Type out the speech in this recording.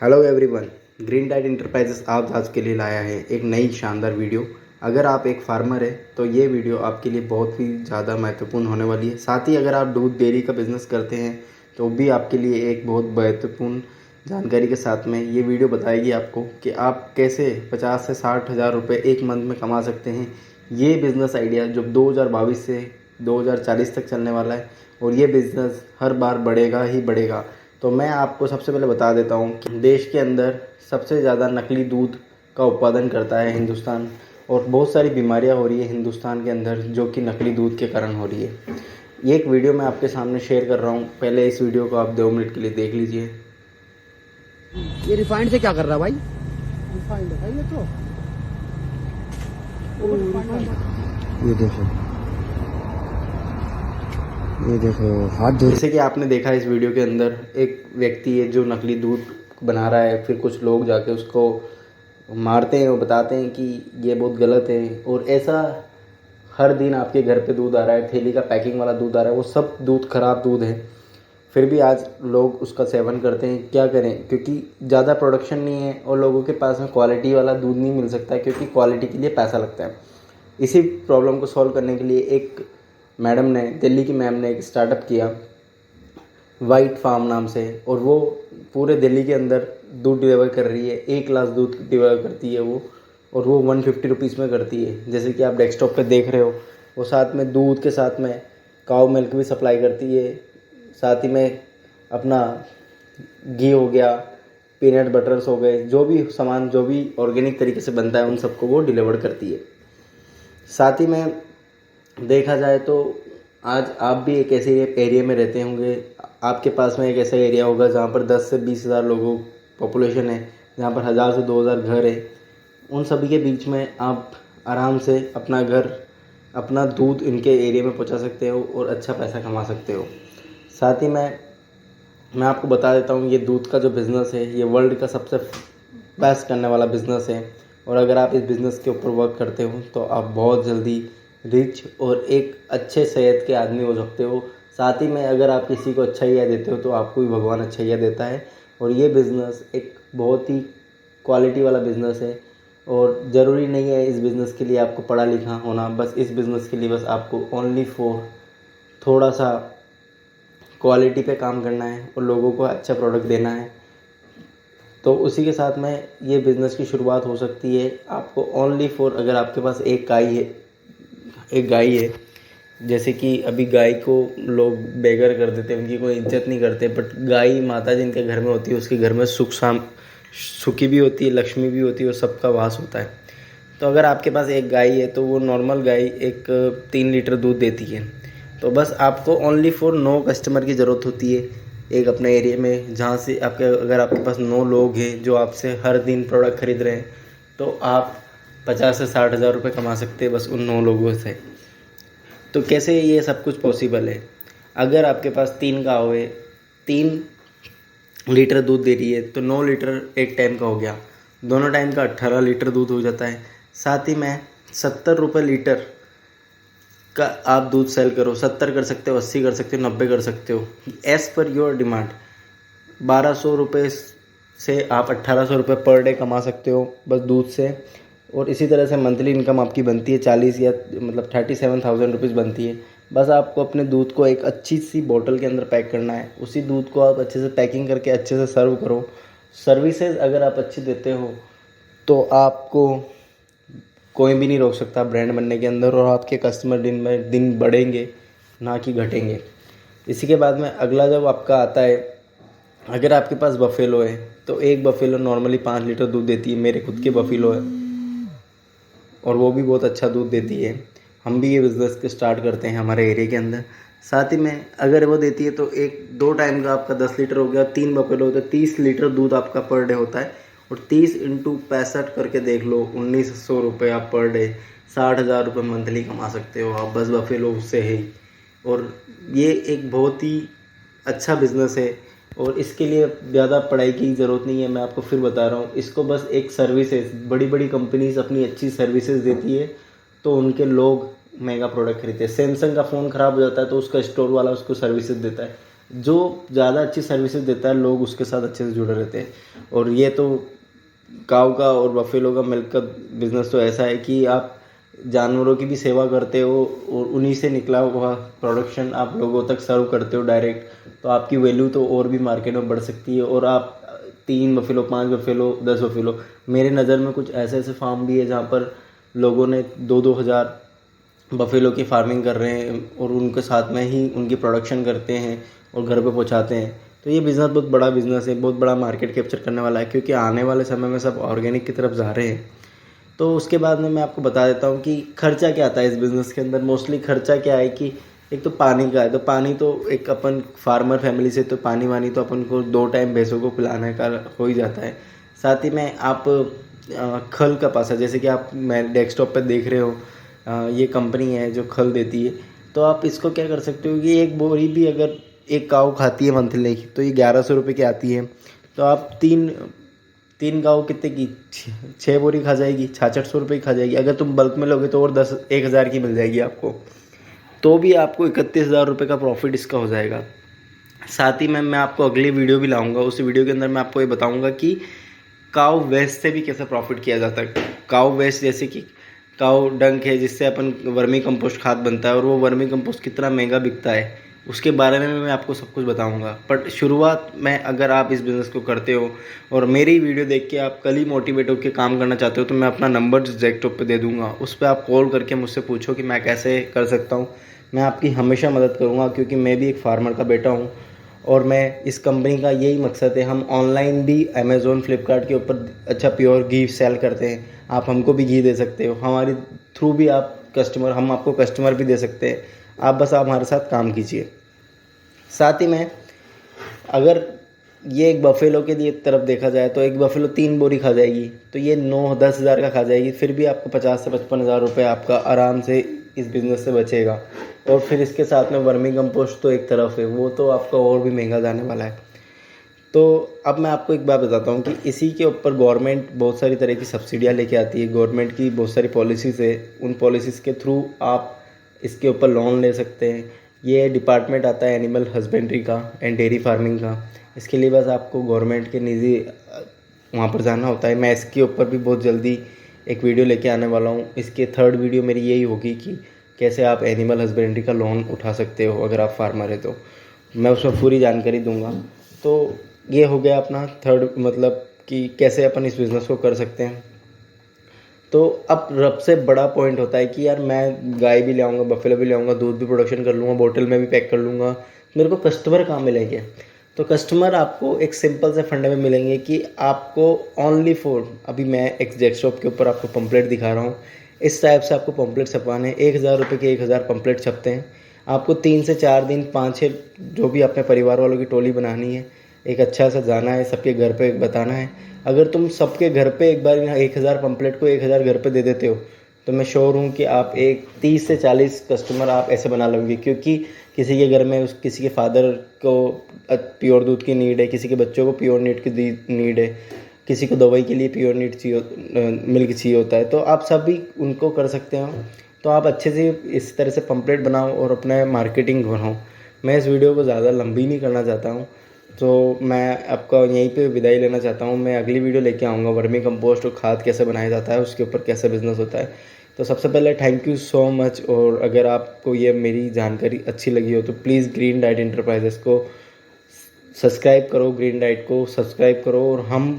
Hello everyone, Green Tide Enterprises आप आज के लिए लाया है एक नई शानदार वीडियो। अगर आप एक फार्मर है तो ये वीडियो आपके लिए बहुत ही ज़्यादा महत्वपूर्ण होने वाली है। साथ ही अगर आप दूध डेयरी का बिज़नेस करते हैं तो भी आपके लिए एक बहुत महत्वपूर्ण जानकारी के साथ में ये वीडियो बताएगी आपको कि आप कैसे 50 से 60 हज़ार रुपये एक मंथ में कमा सकते हैं। ये बिज़नेस आइडिया जो 2022 से 2040 तक चलने वाला है और ये बिज़नेस हर बार बढ़ेगा ही बढ़ेगा। तो मैं आपको सबसे पहले बता देता हूँ कि देश के अंदर सबसे ज़्यादा नकली दूध का उत्पादन करता है हिंदुस्तान, और बहुत सारी बीमारियाँ हो रही है हिंदुस्तान के अंदर जो कि नकली दूध के कारण हो रही है। ये एक वीडियो मैं आपके सामने शेयर कर रहा हूँ, पहले इस वीडियो को आप 2 मिनट के लिए देख लीजिए। ये रिफाइंड से क्या कर रहा है भाई? रिफाइंड है ये तो। ये देखो हाथ धो। जैसे कि आपने देखा इस वीडियो के अंदर एक व्यक्ति है जो नकली दूध बना रहा है, फिर कुछ लोग जाके उसको मारते हैं और बताते हैं कि ये बहुत गलत है। और ऐसा हर दिन आपके घर पे दूध आ रहा है, थैली का पैकिंग वाला दूध आ रहा है, वो सब दूध खराब दूध है, फिर भी आज लोग उसका सेवन करते हैं। क्या करें, क्योंकि ज़्यादा प्रोडक्शन नहीं है और लोगों के पास में क्वालिटी वाला दूध नहीं मिल सकता है, क्योंकि क्वालिटी के लिए पैसा लगता है। इसी प्रॉब्लम को सॉल्व करने के लिए एक मैडम ने, दिल्ली की मैम ने एक स्टार्टअप किया वाइट फार्म नाम से, और वो पूरे दिल्ली के अंदर दूध डिलीवर कर रही है। 1 ग्लास दूध डिलीवर करती है वो, और वो 150 रुपीज़ में करती है। जैसे कि आप डेस्कटॉप पे देख रहे हो, वो साथ में दूध के साथ में काऊ मिल्क भी सप्लाई करती है, साथ ही में अपना घी हो गया, पीनट बटर्स हो गए, जो भी सामान जो भी ऑर्गेनिक तरीके से बनता है उन सबको वो डिलीवर करती है। साथ ही में देखा जाए तो आज आप भी एक ऐसे एरिया में रहते होंगे, आपके पास में एक ऐसा एरिया होगा जहाँ पर 10 से 20 हज़ार लोगों पॉपुलेशन है, जहाँ पर 1000 से 2000 घर है। उन सभी के बीच में आप आराम से अपना घर, अपना दूध इनके एरिया में पहुँचा सकते हो और अच्छा पैसा कमा सकते हो। साथ ही मैं आपको बता देता हूँ, ये दूध का जो बिज़नेस है ये वर्ल्ड का सबसे बेस्ट करने वाला बिज़नेस है, और अगर आप इस बिज़नेस के ऊपर वर्क करते हो तो आप बहुत जल्दी रिच और एक अच्छे सेहत के आदमी हो सकते हो। साथ ही में अगर आप किसी को अच्छाइयाँ देते हो तो आपको भी भगवान अच्छाइयाँ देता है। और ये बिज़नेस एक बहुत ही क्वालिटी वाला बिज़नेस है, और ज़रूरी नहीं है इस बिज़नेस के लिए आपको पढ़ा लिखा होना। बस इस बिज़नेस के लिए बस आपको ओनली फॉर थोड़ा सा क्वालिटी पे काम करना है और लोगों को अच्छा प्रोडक्ट देना है। तो उसी के साथ में ये बिज़नेस की शुरुआत हो सकती है। आपको ओनली फॉर, अगर आपके पास एक गाय है, जैसे कि अभी गाय को लोग बेगर कर देते हैं, उनकी कोई इज्जत नहीं करते, बट गाय माता जिनके घर में होती है उसके घर में सुखी भी होती है, लक्ष्मी भी होती है और सबका वास होता है। तो अगर आपके पास एक गाय है तो वो नॉर्मल गाय एक 3 लीटर दूध देती है। तो बस आपको ओनली फॉर 9 कस्टमर की ज़रूरत होती है एक अपने एरिया में, जहाँ से अगर आपके पास 9 लोग हैं जो आपसे हर दिन प्रोडक्ट खरीद रहे हैं, तो आप 50 से 60 हज़ार रुपये कमा सकते हैं बस उन 9 लोगों से। तो कैसे ये सब कुछ पॉसिबल है? अगर आपके पास 3 गाँव है, 3 लीटर दूध दे रही है, तो 9 लीटर एक टाइम का हो गया, दोनों टाइम का 18 लीटर दूध हो जाता है। साथ ही में 70 रुपये लीटर का आप दूध सेल करो, 70 कर सकते हो, 80 कर सकते हो, 90 कर सकते हो, एज़ पर योर डिमांड। 1200 रुपये से आप 1800 रुपये पर डे कमा सकते हो बस दूध से। और इसी तरह से मंथली इनकम आपकी बनती है 40 या मतलब 37,000 रुपीज़ बनती है। बस आपको अपने दूध को एक अच्छी सी बोतल के अंदर पैक करना है, उसी दूध को आप अच्छे से पैकिंग करके अच्छे से सर्व करो। सर्विसेज अगर आप अच्छी देते हो तो आपको कोई भी नहीं रोक सकता ब्रांड बनने के अंदर, और आपके कस्टमर दिन में दिन बढ़ेंगे ना कि घटेंगे। इसी के बाद में अगला जब आपका आता है, अगर आपके पास बफेलो है तो एक बफेलो नॉर्मली 5 लीटर दूध देती है। मेरे खुद के बफेलो है और वो भी बहुत अच्छा दूध देती है। हम भी ये बिज़नेस के स्टार्ट करते हैं हमारे एरिया के अंदर। साथ ही में अगर वो देती है तो 2 टाइम का आपका 10 लीटर हो गया, 3 बफेलो होते 30 लीटर दूध आपका पर डे होता है। और 30 × 65 करके देख लो, 1900 रुपये आप पर डे, 60 हज़ार रुपये मंथली कमा सकते हो आप बस बफेलो से ही। और ये एक बहुत ही अच्छा बिज़नेस है, और इसके लिए ज़्यादा पढ़ाई की ज़रूरत नहीं है। मैं आपको फिर बता रहा हूँ, इसको बस एक सर्विसेज, बड़ी बड़ी कंपनीज अपनी अच्छी सर्विसेज देती है तो उनके लोग महंगा प्रोडक्ट खरीदते हैं। सैमसंग का फ़ोन ख़राब हो जाता है तो उसका स्टोर वाला उसको सर्विसेज देता है। जो ज़्यादा अच्छी सर्विसेज देता है लोग उसके साथ अच्छे से जुड़े रहते हैं। और ये तो काऊ का और बफेलो का मिल्क का बिज़नेस तो ऐसा है कि आप जानवरों की भी सेवा करते हो और उन्हीं से निकला हुआ प्रोडक्शन आप लोगों तक सर्व करते हो डायरेक्ट, तो आपकी वैल्यू तो और भी मार्केट में बढ़ सकती है। और आप 3 बफेलो, 5 बफेलो, 10 बफेलो, मेरे नज़र में कुछ ऐसे ऐसे फार्म भी है जहाँ पर लोगों ने 2-2 हज़ार बफेलो की फार्मिंग कर रहे हैं और उनके साथ में ही उनकी प्रोडक्शन करते हैं और घर पे पहुंचाते हैं। तो ये बिज़नेस बहुत बड़ा बिज़नेस है, बहुत बड़ा मार्केट कैप्चर करने वाला है, क्योंकि आने वाले समय में सब ऑर्गेनिक की तरफ जा रहे हैं। तो उसके बाद में मैं आपको बता देता हूँ कि खर्चा क्या आता है इस बिज़नेस के अंदर। मोस्टली खर्चा क्या है कि एक तो पानी का है, तो पानी तो एक अपन फार्मर फैमिली से तो पानी वानी तो अपन को 2 टाइम भैंसों को पिलाने का हो ही जाता है। साथ ही में आप खल का पासा, जैसे कि आप मैं डेस्कटॉप पे देख रहे हो, ये कंपनी है जो खल देती है। तो आप इसको क्या कर सकते हो कि एक बोरी भी अगर एक काऊ खाती है मंथली तो ये 1100 रुपये की आती है। तो आप तीन गाँव कितने की 6 बोरी खा जाएगी, 6600 रुपये की खा जाएगी। अगर तुम बल्क में लोगे तो और 1,000 की मिल जाएगी आपको, तो भी आपको 31,000 रुपये का प्रॉफिट इसका हो जाएगा। साथ ही में मैं आपको अगली वीडियो भी लाऊंगा, उस वीडियो के अंदर मैं आपको ये बताऊंगा कि काऊ वेस्ट से भी कैसे प्रॉफिट किया जाता है। काऊ वेस्ट जैसे कि काऊ डंक है जिससे अपन वर्मी कंपोस्ट खाद बनता है और वो वर्मी कंपोस्ट कितना महंगा बिकता है, उसके बारे में मैं आपको सब कुछ बताऊंगा। बट शुरुआत में अगर आप इस बिज़नेस को करते हो और मेरी वीडियो देख के आप कल ही मोटिवेट होकर काम करना चाहते हो, तो मैं अपना नंबर डेस्कटॉप पे दे दूंगा, उस पर आप कॉल करके मुझसे पूछो कि मैं कैसे कर सकता हूँ। मैं आपकी हमेशा मदद करूँगा, क्योंकि मैं भी एक फार्मर का बेटा हूँ और मैं इस कंपनी का यही मकसद है। हम ऑनलाइन भी अमेज़ोन फ्लिपकार्ट के ऊपर अच्छा प्योर घी सेल करते हैं, आप हमको भी घी दे सकते हो, हमारे थ्रू भी आप हम आपको कस्टमर भी दे सकते हैं। आप बस आप हमारे साथ काम कीजिए। साथ ही में अगर ये एक बफेलो के लिए तरफ देखा जाए तो एक बफेलो 3 बोरी खा जाएगी, तो ये 9-10 हज़ार का खा जाएगी, फिर भी आपको 50 से 55 हज़ार रुपये आपका आराम से इस बिज़नेस से बचेगा। और फिर इसके साथ में वर्मी कंपोस्ट तो एक तरफ है, वो तो आपका और भी महंगा जाने वाला है। तो अब मैं आपको एक बात बताता हूँ कि इसी के ऊपर गवर्नमेंट बहुत सारी तरह की सब्सिडियाँ लेके आती है। गवर्नमेंट की बहुत सारी पॉलिसीज़ है, उन पॉलिसीज़ के थ्रू आप इसके ऊपर लोन ले सकते हैं। ये डिपार्टमेंट आता है एनिमल हस्बेंड्री का एंड डेयरी फार्मिंग का। इसके लिए बस आपको गवर्नमेंट के निजी वहाँ पर जाना होता है। मैं इसके ऊपर भी बहुत जल्दी एक वीडियो लेके आने वाला हूँ। इसके 3rd वीडियो मेरी यही होगी कि कैसे आप एनिमल हस्बेंड्री का लोन उठा सकते हो अगर आप फार्मर है तो। मैं उसमें पूरी जानकारी दूंगा। तो ये हो गया अपना 3rd, मतलब कि कैसे अपन इस बिज़नेस को कर सकते हैं। तो अब सबसे बड़ा पॉइंट होता है कि यार मैं गाय भी ले आऊँगा, बफेलो भी ले आऊँगा, दूध भी प्रोडक्शन कर लूँगा, बोतल में भी पैक कर लूँगा, मेरे को कस्टमर कहाँ मिलेंगे? तो कस्टमर आपको एक सिंपल से फंडे में मिलेंगे कि आपको ओनली फॉर, अभी मैं एक डेस्कटॉप के ऊपर आपको पंपलेट दिखा रहा हूँ, इस टाइप से आपको पंपलेट छपवाने हैं। 1,000 रुपये के 1,000 पंपलेट छपते हैं। आपको 3 से 4 दिन 5-6 जो भी अपने परिवार वालों की टोली बनानी है, एक अच्छा सा जाना है, सबके घर पे बताना है। अगर तुम सबके घर पे एक बार 1,000 पंपलेट को 1,000 घर पे दे देते हो, तो मैं श्योर हूँ कि आप एक 30 से 40 कस्टमर आप ऐसे बना लोगे। क्योंकि किसी के घर में किसी के फादर को प्योर दूध की नीड है, किसी के बच्चों को प्योर नीड की नीड है, किसी को दवाई के लिए प्योर नीड चाहिए, मिल्क चाहिए होता है, तो आप सभी उनको कर सकते हो। तो आप अच्छे से इस तरह से पंपलेट बनाओ और अपना मार्केटिंग बनाओ। मैं इस वीडियो को ज़्यादा लंबी नहीं करना चाहता हूँ, तो मैं आपका यहीं पे विदाई लेना चाहता हूँ। मैं अगली वीडियो लेके आऊँगा वर्मी कंपोस्ट और खाद कैसे बनाया जाता है, उसके ऊपर कैसे बिज़नेस होता है। तो सबसे पहले थैंक यू सो मच। और अगर आपको ये मेरी जानकारी अच्छी लगी हो तो प्लीज़ ग्रीन डाइट इंटरप्राइजेस को सब्सक्राइब करो, ग्रीन डाइट को सब्सक्राइब करो। और हम